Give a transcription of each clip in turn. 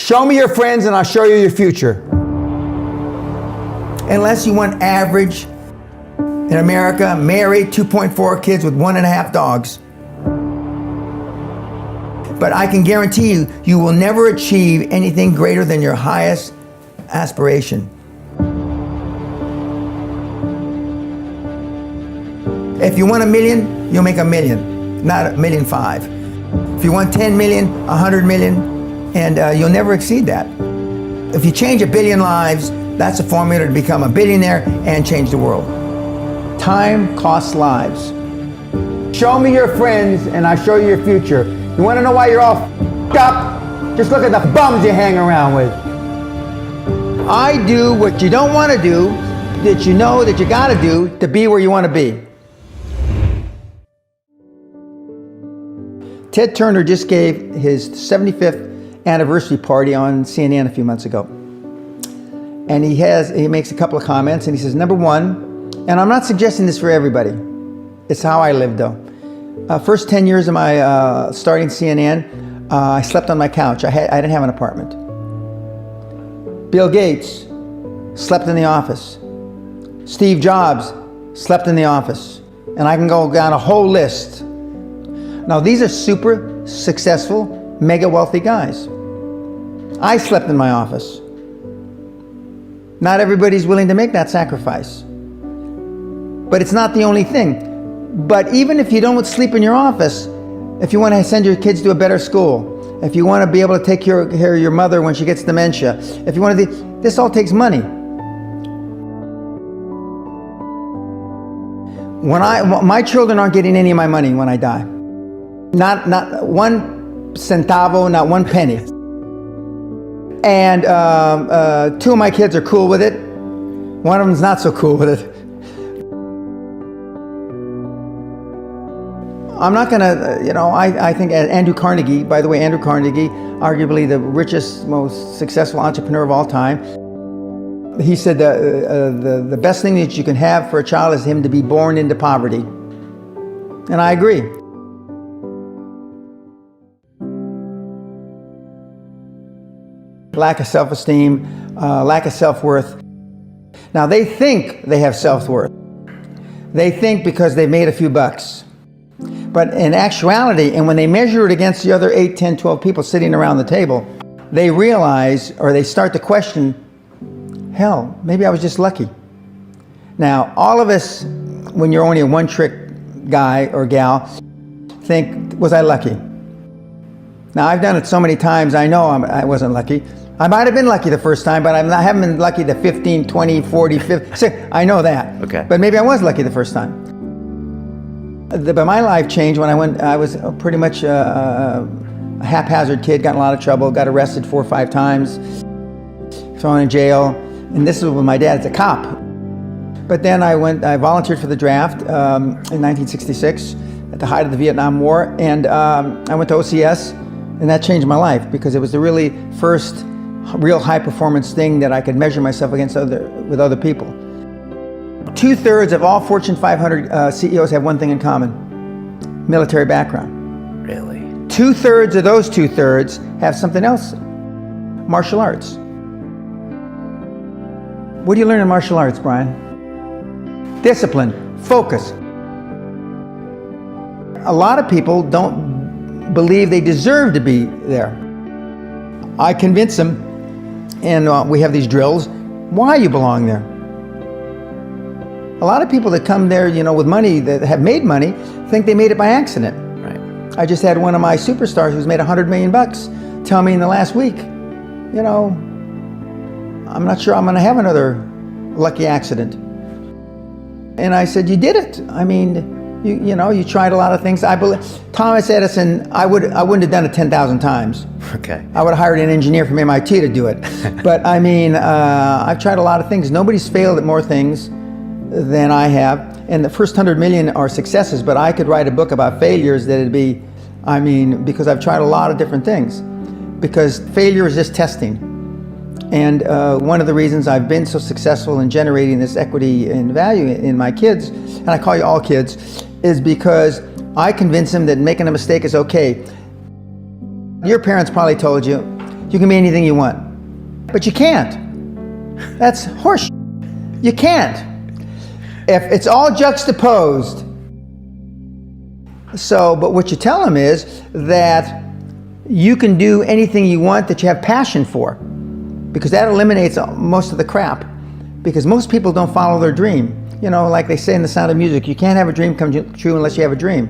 Show me your friends and I'll show you your future. Unless you want average in America, married, 2.4 kids with 1.5 dogs. But I can guarantee you, you will never achieve anything greater than your highest aspiration. If you want $1 million, you'll make $1 million, not $1.5 million. If you want 10 million, 100 million, and you'll never exceed that. If you change 1 billion lives, that's a formula to become a billionaire and change the world. Time costs lives. Show me your friends and I'll show you your future. You want to know why you're all f***ed up? Just look at the bums you hang around with. I do what you don't want to do, that you know that you got to do to be where you want to be. Ted Turner just gave his 75th anniversary party on CNN a few months ago. And he makes a couple of comments and he says, number one, and I'm not suggesting this for everybody. It's how I lived though. First 10 years of my starting CNN, I slept on my couch. I didn't have an apartment. Bill Gates slept in the office. Steve Jobs slept in the office. And I can go down a whole list. Now these are super successful, mega wealthy guys. I slept in my office. Not everybody's willing to make that sacrifice. But it's not the only thing. But even if you don't sleep in your office, if you want to send your kids to a better school, if you want to be able to take care of your mother when she gets dementia, if you want to do, this all takes money. My children aren't getting any of my money when I die. Not one centavo, not one penny. And 2 of my kids are cool with it. One of them's not so cool with it. I'm not gonna, I think Andrew Carnegie, by the way, Andrew Carnegie, arguably the richest, most successful entrepreneur of all time, he said the best thing that you can have for a child is him to be born into poverty. And I agree. Lack of self-esteem, lack of self-worth. Now they think they have self-worth. They think because they've made a few bucks. But in actuality, and when they measure it against the other 8, 10, 12 people sitting around the table, they realize, or they start to question, hell, maybe I was just lucky. Now, all of us, when you're only a one-trick guy or gal, think, was I lucky? Now, I've done it so many times, I know I wasn't lucky. I might have been lucky the first time, but I haven't been lucky the 15, 20, 40, 50. I know that. Okay. But maybe I was lucky the first time. But my life changed when I was pretty much a haphazard kid, got in a lot of trouble, got arrested 4 or 5 times, thrown in jail. And this was with my dad, as a cop. But then I volunteered for the draft in 1966 at the height of the Vietnam War. And I went to OCS, and that changed my life because it was the really first real high performance thing that I could measure myself against with other people. 2/3 of all Fortune 500 CEOs have one thing in common: military background. Really? 2/3 of those 2/3 have something else: martial arts. What do you learn in martial arts, Brian? Discipline, focus. A lot of people don't believe they deserve to be there. I convince them, and we have these drills, why you belong there. A lot of people that come there, with money, that have made money, think they made it by accident. Right. I just had one of my superstars who's made $100 million tell me in the last week, I'm not sure I'm going to have another lucky accident. And I said, you did it. I mean, you tried a lot of things. I believe Thomas Edison, I wouldn't have done it 10,000 times. Okay. I would have hired an engineer from MIT to do it. But I mean, I've tried a lot of things. Nobody's failed at more things than I have. And the first 100 million are successes, but I could write a book about failures that'd be, because I've tried a lot of different things. Because failure is just testing. And one of the reasons I've been so successful in generating this equity and value in my kids, and I call you all kids, is because I convince them that making a mistake is okay. Your parents probably told you, you can be anything you want. But you can't. That's horse. You can't. If it's all juxtaposed. So, but what you tell them is that you can do anything you want that you have passion for, because that eliminates most of the crap. Because most people don't follow their dream. You know, like they say in The Sound of Music, you can't have a dream come true unless you have a dream.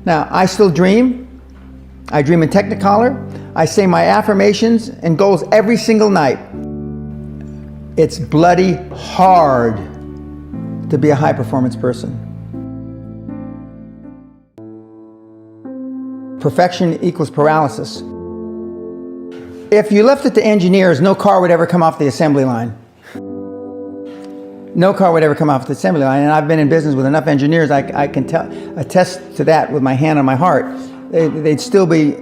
Now, I still dream. I dream in Technicolor. I say my affirmations and goals every single night. It's bloody hard to be a high-performance person. Perfection equals paralysis. If you left it to engineers, no car would ever come off the assembly line. No car would ever come off the assembly line, and I've been in business with enough engineers, I can attest to that with my hand on my heart. They'd still be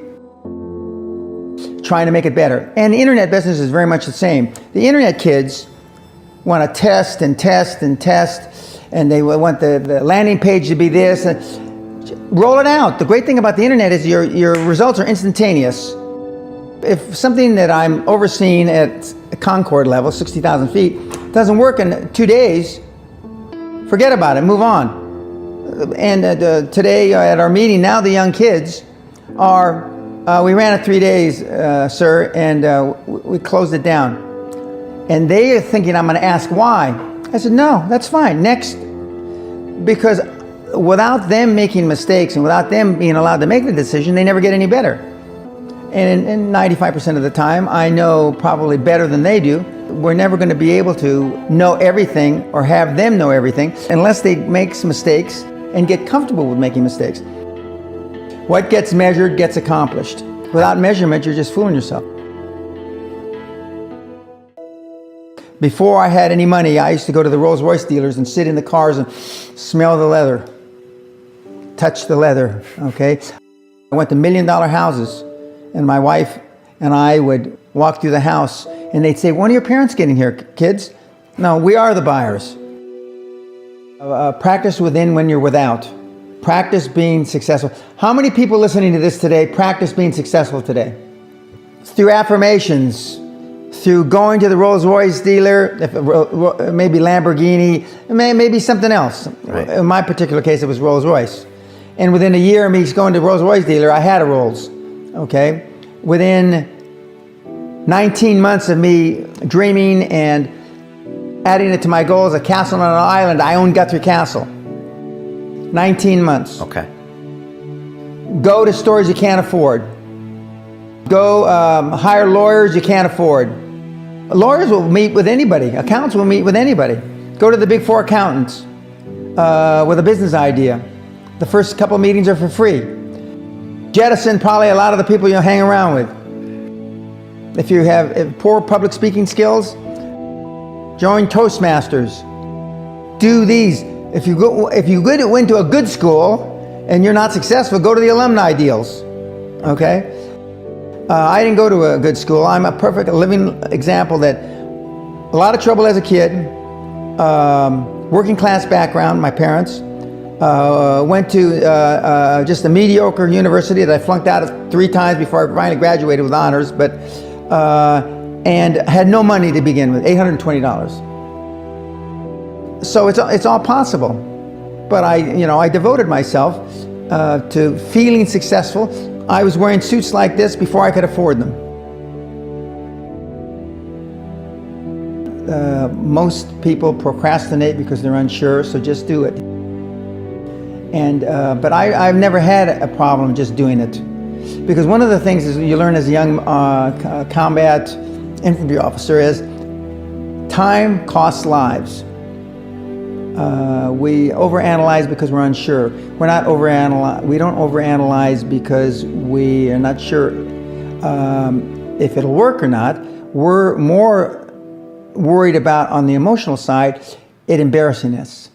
trying to make it better. And the internet business is very much the same. The internet kids want to test and test and test, and they want the landing page to be this. Roll it out. The great thing about the internet is your results are instantaneous. If something that I'm overseeing at Concord level, 60,000 feet, doesn't work in 2 days, forget about it, move on. And today at our meeting, now the young kids are, we ran it 3 days, sir, and we closed it down. And they are thinking I'm going to ask why. I said, no, that's fine, next. Because without them making mistakes and without them being allowed to make the decision, they never get any better. And in 95% of the time, I know probably better than they do. We're never going to be able to know everything or have them know everything unless they make some mistakes and get comfortable with making mistakes. What gets measured gets accomplished. Without measurement, you're just fooling yourself. Before I had any money, I used to go to the Rolls-Royce dealers and sit in the cars and smell the leather, touch the leather, okay? I went to $1 million houses, and my wife and I would walk through the house, and they'd say, when are your parents getting here, kids? No, we are the buyers. Practice within when you're without. Practice being successful. How many people listening to this today practice being successful today? Through affirmations, through going to the Rolls-Royce dealer, maybe Lamborghini, maybe something else. Right. In my particular case, it was Rolls-Royce. And within a year of me going to the Rolls-Royce dealer, I had a Rolls, okay? Within 19 months of me dreaming and adding it to my goals, a castle on an island, I own Guthrie Castle. 19 months. Okay. Go to stores you can't afford. Go hire lawyers you can't afford. Lawyers will meet with anybody. Accountants will meet with anybody. Go to the big 4 accountants with a business idea. The first couple meetings are for free. Jettison probably a lot of the people you'll hang around with. If you have poor public speaking skills, join Toastmasters. Do these. If you went to a good school and you're not successful, go to the alumni deals. Okay? I didn't go to a good school. I'm a perfect living example that a lot of trouble as a kid, working class background, my parents, went to just a mediocre university that I flunked out of 3 times before I finally graduated with honors, but and had no money to begin with, $820. So it's all possible, but I devoted myself to feeling successful. I was wearing suits like this before I could afford them. Most people procrastinate because they're unsure, so just do it. And but I've never had a problem just doing it, because one of the things is you learn as a young combat infantry officer is time costs lives. We overanalyze because we're unsure. We don't overanalyze because we are not sure if it'll work or not. We're more worried about, on the emotional side, it embarrassing us.